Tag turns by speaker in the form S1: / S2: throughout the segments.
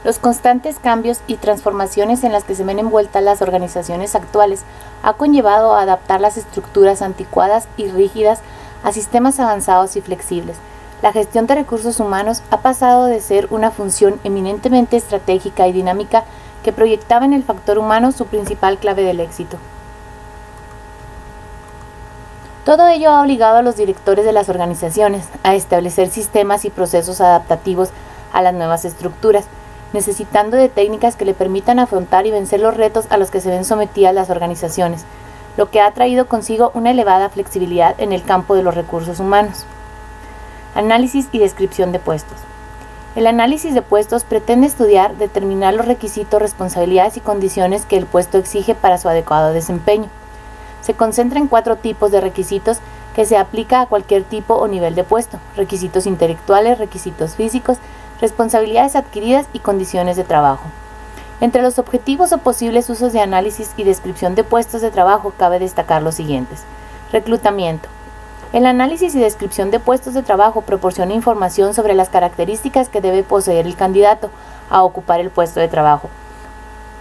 S1: Los constantes cambios y transformaciones en las que se ven envueltas las organizaciones actuales ha conllevado a adaptar las estructuras anticuadas y rígidas a sistemas avanzados y flexibles. La gestión de recursos humanos ha pasado de ser una función eminentemente estratégica y dinámica que proyectaba en el factor humano su principal clave del éxito. Todo ello ha obligado a los directores de las organizaciones a establecer sistemas y procesos adaptativos a las nuevas estructuras, necesitando de técnicas que le permitan afrontar y vencer los retos a los que se ven sometidas las organizaciones, lo que ha traído consigo una elevada flexibilidad en el campo de los recursos humanos. Análisis y descripción de puestos. El análisis de puestos pretende estudiar, determinar los requisitos, responsabilidades y condiciones que el puesto exige para su adecuado desempeño. Se concentra en 4 tipos de requisitos que se aplica a cualquier tipo o nivel de puesto: requisitos intelectuales, requisitos físicos, responsabilidades adquiridas y condiciones de trabajo. Entre los objetivos o posibles usos de análisis y descripción de puestos de trabajo cabe destacar los siguientes. Reclutamiento. El análisis y descripción de puestos de trabajo proporciona información sobre las características que debe poseer el candidato a ocupar el puesto de trabajo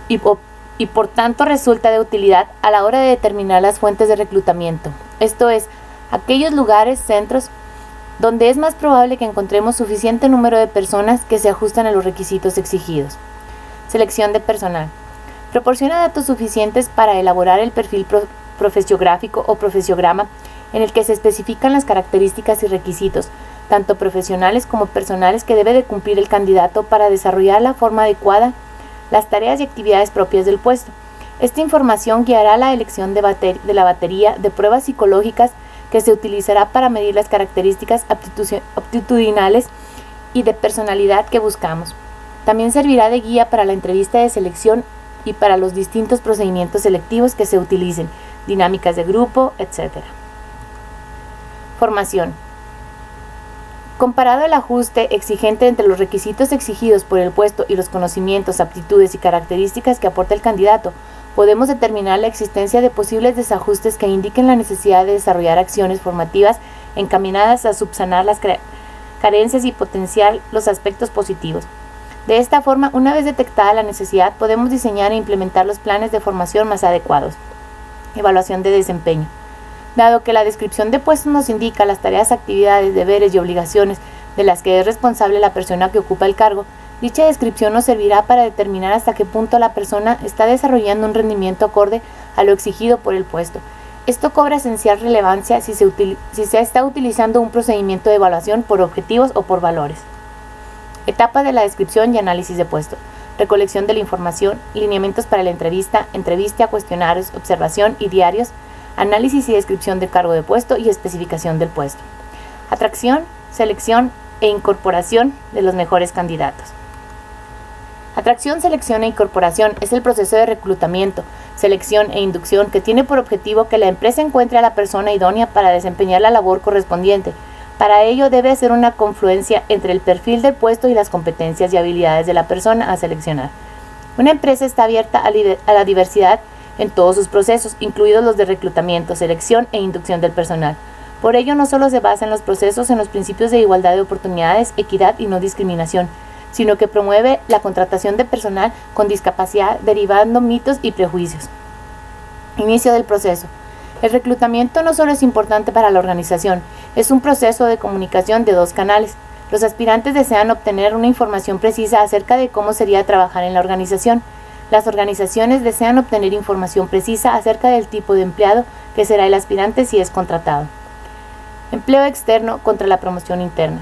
S1: y por tanto resulta de utilidad a la hora de determinar las fuentes de reclutamiento, esto es, aquellos lugares, centros, donde es más probable que encontremos suficiente número de personas que se ajustan a los requisitos exigidos. Selección de personal. Proporciona datos suficientes para elaborar el perfil profesiográfico o profesiograma en el que se especifican las características y requisitos, tanto profesionales como personales, que debe de cumplir el candidato para desarrollar la forma adecuada las tareas y actividades propias del puesto. Esta información guiará la elección de la batería de pruebas psicológicas que se utilizará para medir las características aptitudinales y de personalidad que buscamos. También servirá de guía para la entrevista de selección y para los distintos procedimientos selectivos que se utilicen, dinámicas de grupo, etc. Formación. Comparado el ajuste exigente entre los requisitos exigidos por el puesto y los conocimientos, aptitudes y características que aporta el candidato, podemos determinar la existencia de posibles desajustes que indiquen la necesidad de desarrollar acciones formativas encaminadas a subsanar las carencias y potenciar los aspectos positivos. De esta forma, una vez detectada la necesidad, podemos diseñar e implementar los planes de formación más adecuados. Evaluación de desempeño. Dado que la descripción de puestos nos indica las tareas, actividades, deberes y obligaciones de las que es responsable la persona que ocupa el cargo, dicha descripción nos servirá para determinar hasta qué punto la persona está desarrollando un rendimiento acorde a lo exigido por el puesto. Esto cobra esencial relevancia si se está utilizando un procedimiento de evaluación por objetivos o por valores. Etapas de la descripción y análisis de puesto. Recolección de la información, lineamientos para la entrevista, cuestionarios, observación y diarios, análisis y descripción del cargo de puesto y especificación del puesto. Atracción, selección e incorporación de los mejores candidatos. Atracción, selección e incorporación es el proceso de reclutamiento, selección e inducción que tiene por objetivo que la empresa encuentre a la persona idónea para desempeñar la labor correspondiente. Para ello debe hacer una confluencia entre el perfil del puesto y las competencias y habilidades de la persona a seleccionar. Una empresa está abierta a la diversidad en todos sus procesos, incluidos los de reclutamiento, selección e inducción del personal. Por ello, no solo se basa en los procesos en los principios de igualdad de oportunidades, equidad y no discriminación, sino que promueve la contratación de personal con discapacidad, derivando mitos y prejuicios. Inicio del proceso. El reclutamiento no solo es importante para la organización, es un proceso de comunicación de 2 canales. Los aspirantes desean obtener una información precisa acerca de cómo sería trabajar en la organización. Las organizaciones desean obtener información precisa acerca del tipo de empleado que será el aspirante si es contratado. Empleo externo contra la promoción interna.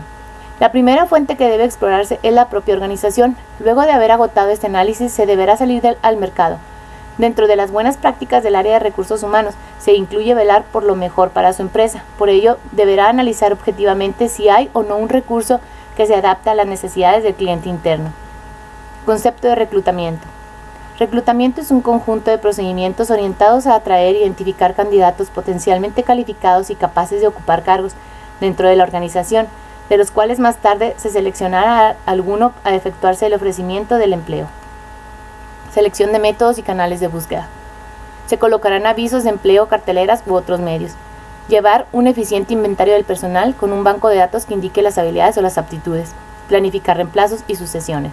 S1: La primera fuente que debe explorarse es la propia organización. Luego de haber agotado este análisis, se deberá salir al mercado. Dentro de las buenas prácticas del área de recursos humanos, se incluye velar por lo mejor para su empresa. Por ello, deberá analizar objetivamente si hay o no un recurso que se adapte a las necesidades del cliente interno. Concepto de reclutamiento. Reclutamiento es un conjunto de procedimientos orientados a atraer e identificar candidatos potencialmente calificados y capaces de ocupar cargos dentro de la organización, de los cuales más tarde se seleccionará alguno a efectuarse el ofrecimiento del empleo. Selección de métodos y canales de búsqueda. Se colocarán avisos de empleo, carteleras u otros medios. Llevar un eficiente inventario del personal con un banco de datos que indique las habilidades o las aptitudes. Planificar reemplazos y sucesiones.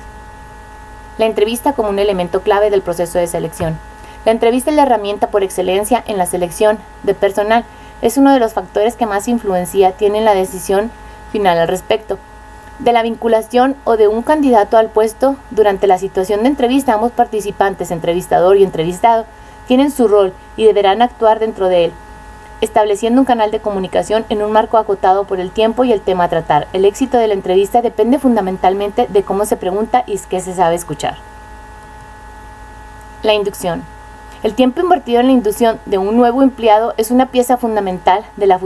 S1: La entrevista como un elemento clave del proceso de selección. La entrevista es la herramienta por excelencia en la selección de personal. Es uno de los factores que más influencia tiene en la decisión final al respecto de la vinculación o de un candidato al puesto. Durante la situación de entrevista, ambos participantes, entrevistador y entrevistado, tienen su rol y deberán actuar dentro de él, estableciendo un canal de comunicación en un marco acotado por el tiempo y el tema a tratar. El éxito de la entrevista depende fundamentalmente de cómo se pregunta y qué se sabe escuchar. La inducción. El tiempo invertido en la inducción de un nuevo empleado es una pieza fundamental de la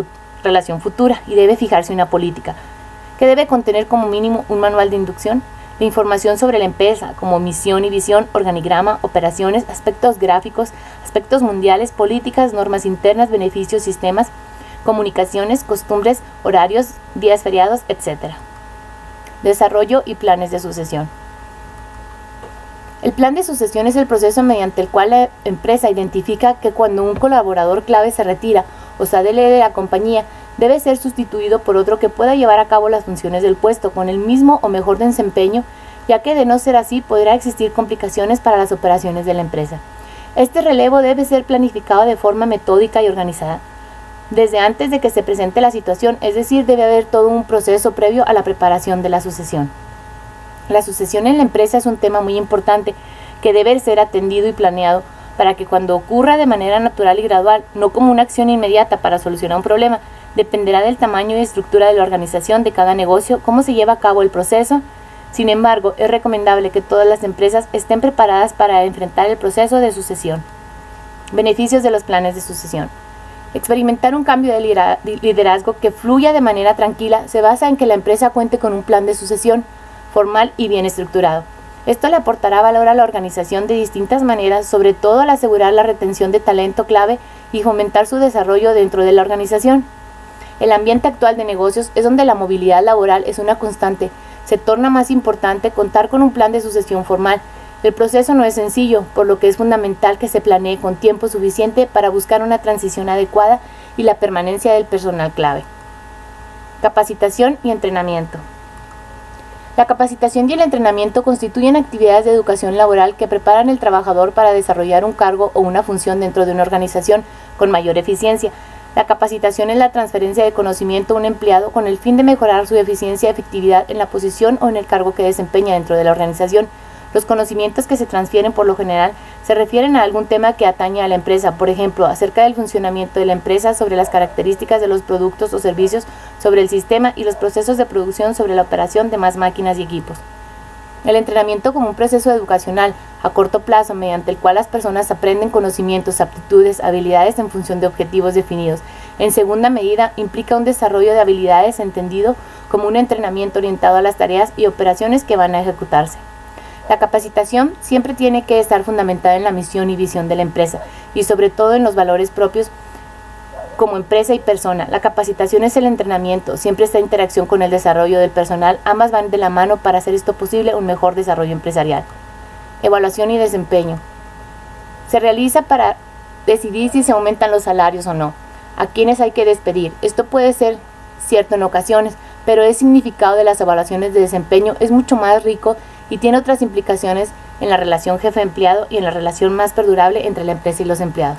S1: relación futura y debe fijarse una política, que debe contener como mínimo un manual de inducción, la información sobre la empresa, como misión y visión, organigrama, operaciones, aspectos gráficos, aspectos mundiales, políticas, normas internas, beneficios, sistemas, comunicaciones, costumbres, horarios, días feriados, etc. Desarrollo y planes de sucesión. El plan de sucesión es el proceso mediante el cual la empresa identifica que cuando un colaborador clave se retira o sale de la compañía, debe ser sustituido por otro que pueda llevar a cabo las funciones del puesto con el mismo o mejor desempeño, ya que de no ser así podrá existir complicaciones para las operaciones de la empresa. Este relevo debe ser planificado de forma metódica y organizada desde antes de que se presente la situación, es decir, debe haber todo un proceso previo a la preparación de la sucesión. La sucesión en la empresa es un tema muy importante que debe ser atendido y planeado para que cuando ocurra de manera natural y gradual, no como una acción inmediata para solucionar un problema, dependerá del tamaño y estructura de la organización de cada negocio, cómo se lleva a cabo el proceso. Sin embargo, es recomendable que todas las empresas estén preparadas para enfrentar el proceso de sucesión. Beneficios de los planes de sucesión. Experimentar un cambio de liderazgo que fluya de manera tranquila se basa en que la empresa cuente con un plan de sucesión formal y bien estructurado. Esto le aportará valor a la organización de distintas maneras, sobre todo al asegurar la retención de talento clave y fomentar su desarrollo dentro de la organización. El ambiente actual de negocios es donde la movilidad laboral es una constante. Se torna más importante contar con un plan de sucesión formal. El proceso no es sencillo, por lo que es fundamental que se planee con tiempo suficiente para buscar una transición adecuada y la permanencia del personal clave. Capacitación y entrenamiento. La capacitación y el entrenamiento constituyen actividades de educación laboral que preparan al trabajador para desarrollar un cargo o una función dentro de una organización con mayor eficiencia. La capacitación es la transferencia de conocimiento a un empleado con el fin de mejorar su eficiencia y efectividad en la posición o en el cargo que desempeña dentro de la organización. Los conocimientos que se transfieren por lo general se refieren a algún tema que atañe a la empresa, por ejemplo, acerca del funcionamiento de la empresa, sobre las características de los productos o servicios, sobre el sistema y los procesos de producción, sobre la operación de más máquinas y equipos. El entrenamiento como un proceso educacional a corto plazo mediante el cual las personas aprenden conocimientos, aptitudes, habilidades en función de objetivos definidos. En segunda medida, implica un desarrollo de habilidades entendido como un entrenamiento orientado a las tareas y operaciones que van a ejecutarse. La capacitación siempre tiene que estar fundamentada en la misión y visión de la empresa y sobre todo en los valores propios como empresa y persona. La capacitación es el entrenamiento, siempre está en interacción con el desarrollo del personal, ambas van de la mano para hacer esto posible un mejor desarrollo empresarial. Evaluación y desempeño. Se realiza para decidir si se aumentan los salarios o no, a quienes hay que despedir. Esto puede ser cierto en ocasiones, pero el significado de las evaluaciones de desempeño es mucho más rico y tiene otras implicaciones en la relación jefe-empleado y en la relación más perdurable entre la empresa y los empleados.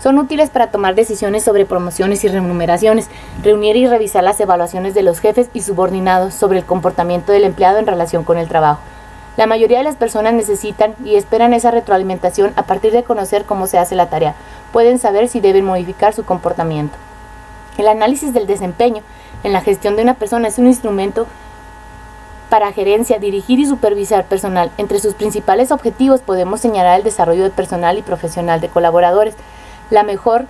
S1: Son útiles para tomar decisiones sobre promociones y remuneraciones, reunir y revisar las evaluaciones de los jefes y subordinados sobre el comportamiento del empleado en relación con el trabajo. La mayoría de las personas necesitan y esperan esa retroalimentación a partir de conocer cómo se hace la tarea. Pueden saber si deben modificar su comportamiento. El análisis del desempeño en la gestión de una persona es un instrumento para gerencia, dirigir y supervisar personal. Entre sus principales objetivos podemos señalar el desarrollo de personal y profesional de colaboradores, la mejora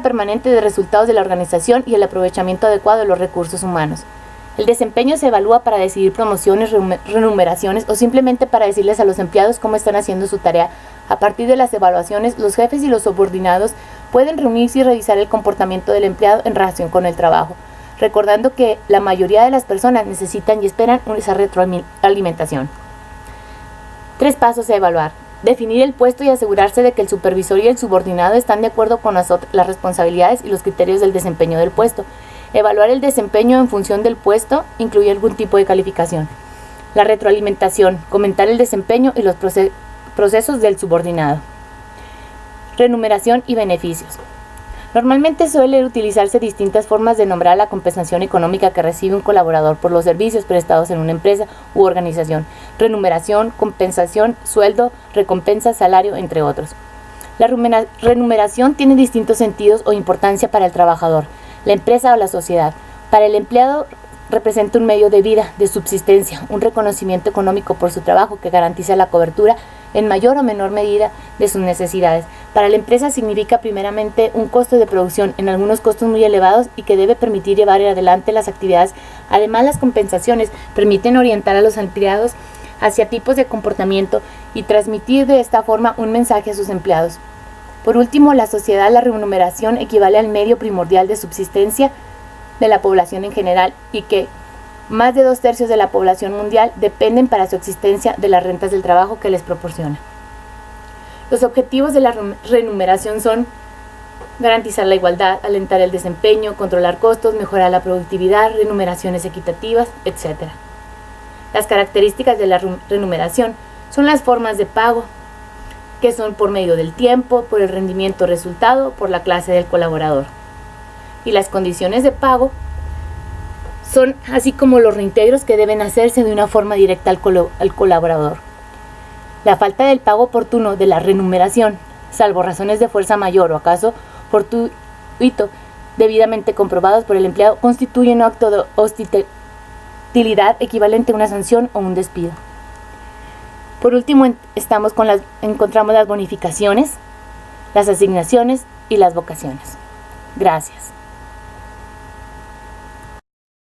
S1: permanente de resultados de la organización y el aprovechamiento adecuado de los recursos humanos. El desempeño se evalúa para decidir promociones, remuneraciones o simplemente para decirles a los empleados cómo están haciendo su tarea. A partir de las evaluaciones, los jefes y los subordinados pueden reunirse y revisar el comportamiento del empleado en relación con el trabajo, recordando que la mayoría de las personas necesitan y esperan esa retroalimentación. 3 pasos a evaluar. Definir el puesto y asegurarse de que el supervisor y el subordinado están de acuerdo con las responsabilidades y los criterios del desempeño del puesto. Evaluar el desempeño en función del puesto incluye algún tipo de calificación. La retroalimentación, comentar el desempeño y los procesos del subordinado. Remuneración y beneficios. Normalmente suele utilizarse distintas formas de nombrar la compensación económica que recibe un colaborador por los servicios prestados en una empresa u organización. Remuneración, compensación, sueldo, recompensa, salario, entre otros. La remuneración tiene distintos sentidos o importancia para el trabajador, la empresa o la sociedad. Para el empleado representa un medio de vida, de subsistencia, un reconocimiento económico por su trabajo que garantiza la cobertura en mayor o menor medida de sus necesidades. Para la empresa significa primeramente un costo de producción, en algunos costos muy elevados y que debe permitir llevar adelante las actividades. Además, las compensaciones permiten orientar a los empleados hacia tipos de comportamiento y transmitir de esta forma un mensaje a sus empleados. Por último, la sociedad, la remuneración equivale al medio primordial de subsistencia de la población en general y que más de 2/3 de la población mundial dependen para su existencia de las rentas del trabajo que les proporciona. Los objetivos de la remuneración son garantizar la igualdad, alentar el desempeño, controlar costos, mejorar la productividad, remuneraciones equitativas, etc. Las características de la remuneración son las formas de pago, que son por medio del tiempo, por el rendimiento resultado, por la clase del colaborador. Y las condiciones de pago son así como los reintegros que deben hacerse de una forma directa al colaborador. La falta del pago oportuno de la remuneración, salvo razones de fuerza mayor o acaso fortuito debidamente comprobados por el empleado, constituye un acto de hostilidad equivalente a una sanción o un despido. Por último, encontramos las bonificaciones, las asignaciones y las vocaciones. Gracias.